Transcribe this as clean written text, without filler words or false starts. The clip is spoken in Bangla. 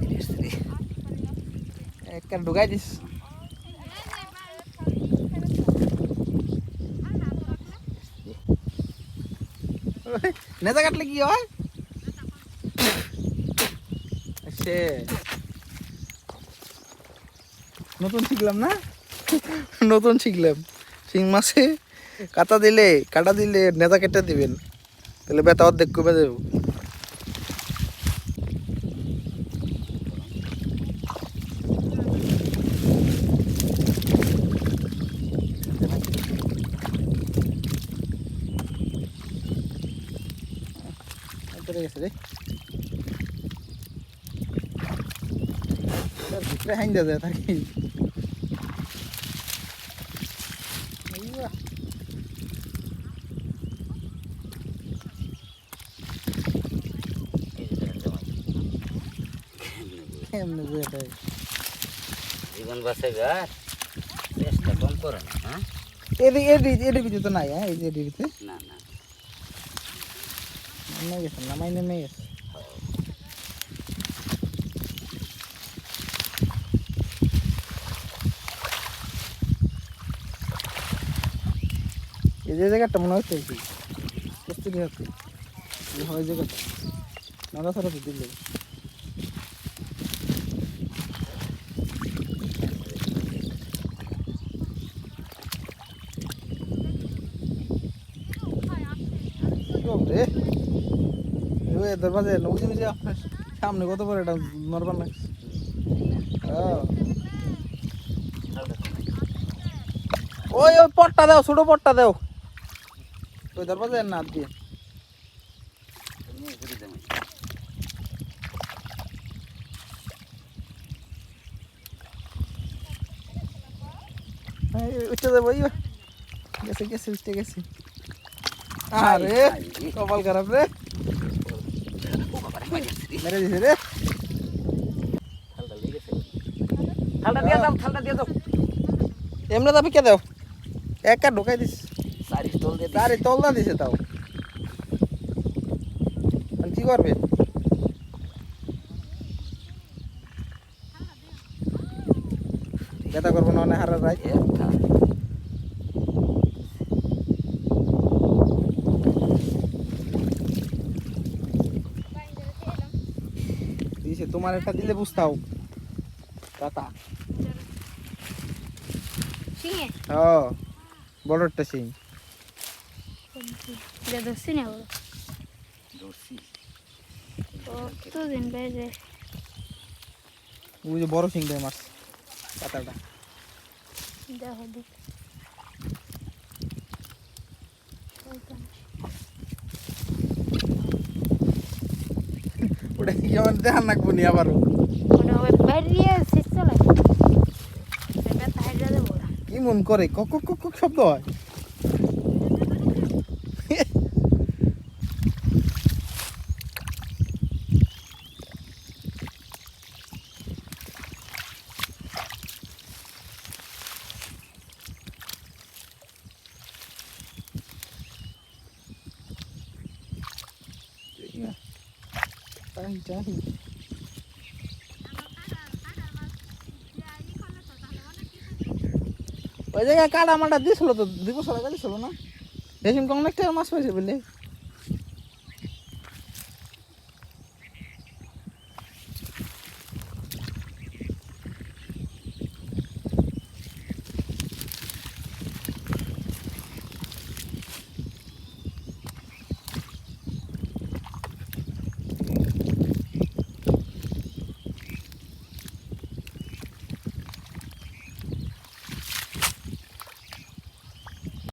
শেষ একটা ঢুকাই দিস নেতা কাটলে কি হয় সে নতুন শিখলাম না নতুন শিখলাম শিং মাছে কাটা দিলে নেতা কেটে দিবেন তাহলে ব্যথা অর্ধেক কমে দেব গেছে রে ভিতরে হাইন যায় থাকি জীবন বাঁচাবে চেষ্টা কম করে না হ্যাঁ এর কিছু তো নাই হ্যাঁ এই যে এডিতে না না নেমে গেছে নামাই নেমে গেছে এই যে জায়গাটা মনে হচ্ছে কি প্রস্তুতি হচ্ছে হয় জায়গাটা নাড়া ছাড়া তো দিলে দরবাজে নৌজি মিজি আপনার সামনে কত বড় এটা নরবার লাগছে ওই ওই পটটা দাও ছোট পটটা দাও ওই দরবাজে না দিয়ে উঠে দেবো গেছে গেছে উঠে গেছে আরে কপাল খারাপ রে মেরে দিছে রে থালটা দিয়ে দাও এমনি দাবি কে দাও একটা ঢোকাই দিস সারি তোল দিয়ে আরে তল না দিছে তাও কি করবে ব্যথা করবো না অনেক হারার রায় দিছে তোমার একটা দিলে বুঝতাও কাটা সিংহে ও বড়টা সিং এটা ধরছি না বলো ধরছি কতদিন বেজে ওই যে বড় সিং দেয় মাছ কাটাটা দেখো দিক ওটা কি আমার দেখান নাকবো নি আবারও ওটা ওই বাইরে শেষ চলে সেটা তাইরা দেবো কি মন করে কক কক কক শব্দ হয় ওই জায়গায় কাটা মাটা দিয়েছিল তো 2 বছর আগে দিয়েছিল না রেশম অনেকটা মাছ পাইছে বলে